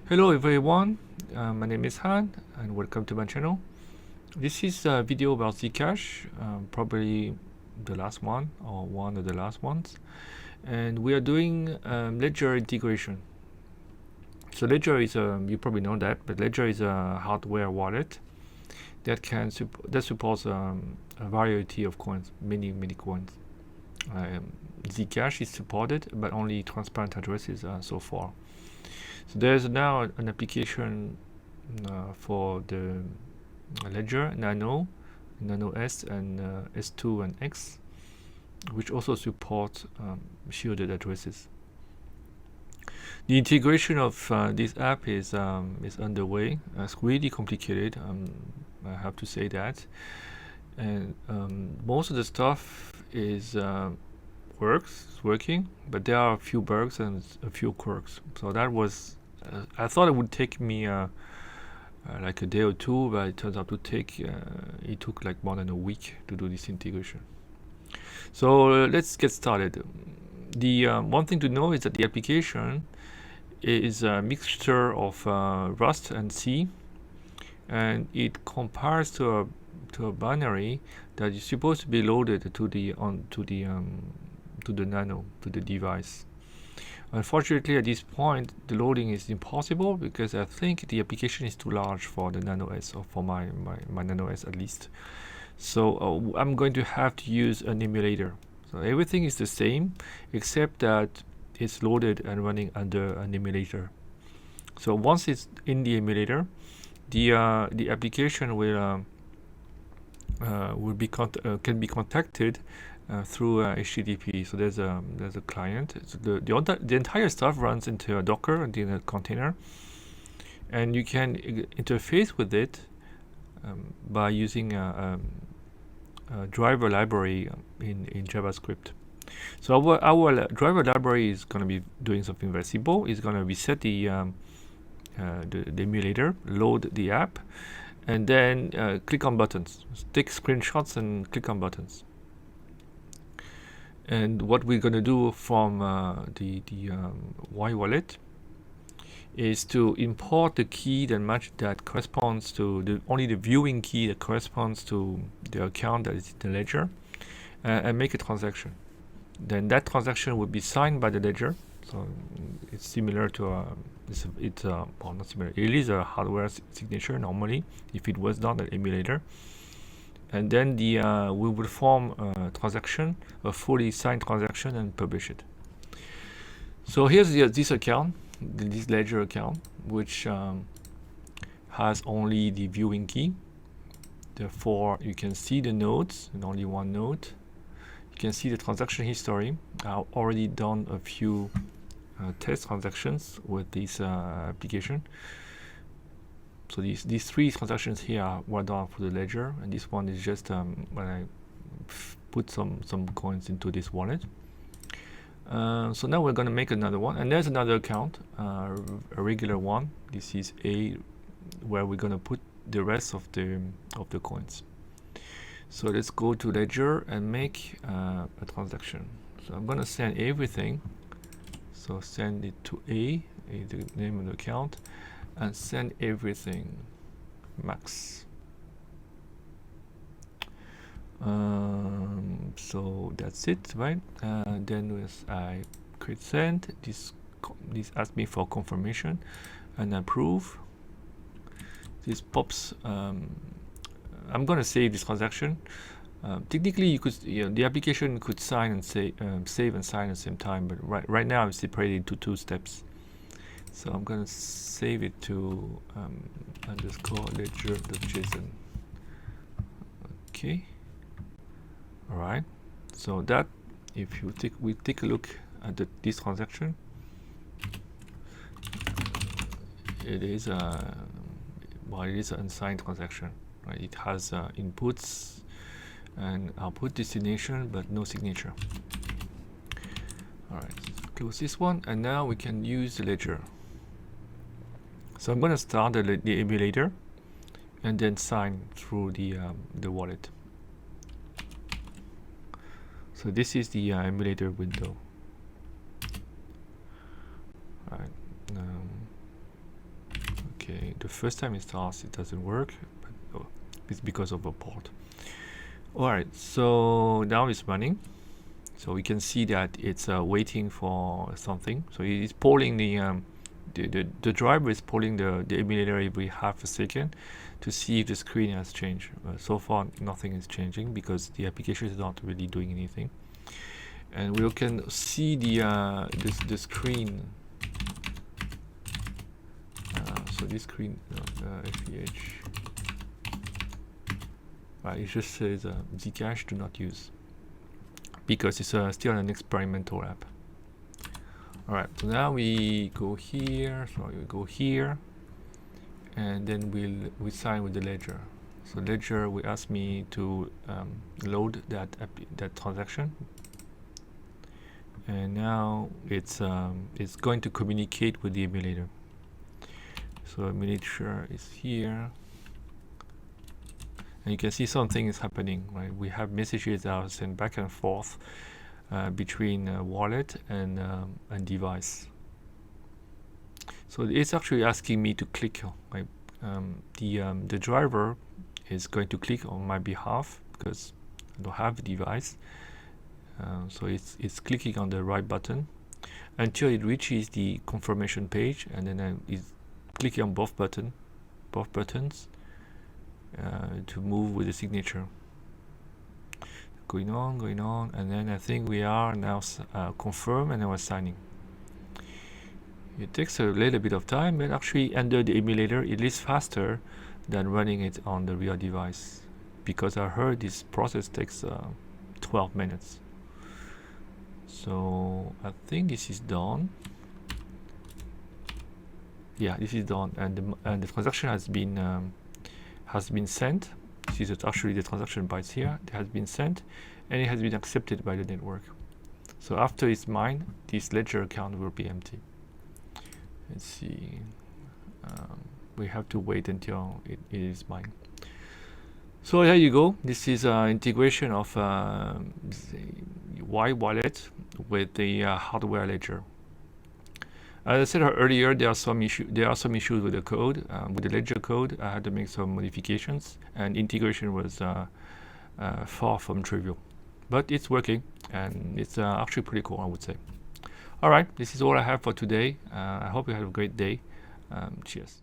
Hello everyone, my name is Han and welcome to my channel. This is a video about Zcash, probably the last one or one of the last ones, and we are doing Ledger integration. So Ledger is you probably know that, but Ledger is a hardware wallet that supports a variety of coins, many coins. Zcash is supported, but only transparent addresses so far. So there's now an application for the Ledger Nano, Nano S, and S2 and X, which also support shielded addresses. The integration of this app is underway. It's really complicated. I have to say that, and most of the stuff is working, but there are a few bugs and a few quirks. So that was I thought it would take me like a day or two, but it turns out to take it took like more than a week to do this integration. So let's get started. The one thing to know is that the application is a mixture of Rust and C, and it compares to a binary that is supposed to be loaded to the Nano, to the device. Unfortunately, at this point, the loading is impossible because I think the application is too large for the Nano S, or for my Nano S at least. So I'm going to have to use an emulator. So everything is the same except that it's loaded and running under an emulator. So once it's in the emulator, the application will can be contacted through HTTP. So there's a client. So the entire stuff runs into a Docker and in a container, and you can interface with it by using a driver library in JavaScript. So our driver library is going to be doing something very simple. It's going to reset the emulator, load the app, and then click on buttons. Take screenshots and click on buttons. And what we're going to do from the YWallet is to import the key that corresponds to only the viewing key that corresponds to the account that is in the ledger, and make a transaction. Then that transaction will be signed by the ledger. So it's similar to well, not similar. It is a hardware signature normally if it was done at emulator. And then we will form a transaction, a fully signed transaction, and publish it. So here's this account, this ledger account, which has only the viewing key. Therefore, you can see the nodes, and only one node. You can see the transaction history. I've already done a few test transactions with this application. So these three transactions here were done for the ledger, and this one is just when I put some coins into this wallet. So now we're going to make another one, and there's another account, a regular one. This is A, where we're going to put the rest of the coins. So let's go to ledger and make a transaction. So I'm going to send everything. So send it to A, the name of the account, and send everything max. So that's it, right? Then I click send. This asks me for confirmation and approve. This pops. I'm gonna save this transaction. Technically, you could, the application could sign and save and sign at the same time, but right now it's separated into two steps. So I'm going to save it to underscore ledger.json. Okay. All right. So that, if we take a look at this transaction, it is well, it is an unsigned transaction. Right? It has inputs and output destination, but no signature. All right. Close this one, and now we can use the ledger. So I'm going to start the emulator and then sign through the wallet. So this is the emulator window. All right. Okay, the first time it starts, it doesn't work, but it's because of a port. All right, so now it's running. So we can see that it's waiting for something. So it's polling the driver is polling the emulator every half a second to see if the screen has changed. So far, nothing is changing because the application is not really doing anything. And we can see the screen. So this screen, FEH. It just says Zcash do not use because it's still an experimental app. All right, so now we go here. So we go here, and then we sign with the ledger. So ledger will ask me to load that transaction, and now it's going to communicate with the emulator. So emulator is here, and you can see something is happening. Right, we have messages that are sent back and forth between wallet and device. So it's actually asking me to click. Right? The driver is going to click on my behalf because I don't have a device. So it's clicking on the right button until it reaches the confirmation page, and then it's clicking on both buttons to move with the signature. Going on, and then I think we are now confirmed, and I was signing. It takes a little bit of time, but actually under the emulator it is faster than running it on the real device, because I heard this process takes 12 minutes. So I think this is done. Yeah, this is done, and the transaction has been sent. This is actually the transaction bytes here. It has been sent, and it has been accepted by the network. So after it's mined, this ledger account will be empty. Let's see. We have to wait until it is mined. So there you go. This is integration of YWallet with the hardware ledger. As I said earlier, there are some issues with the code, with the ledger code. I had to make some modifications, and integration was far from trivial. But it's working, and it's actually pretty cool, I would say. All right, this is all I have for today. I hope you have a great day. Cheers.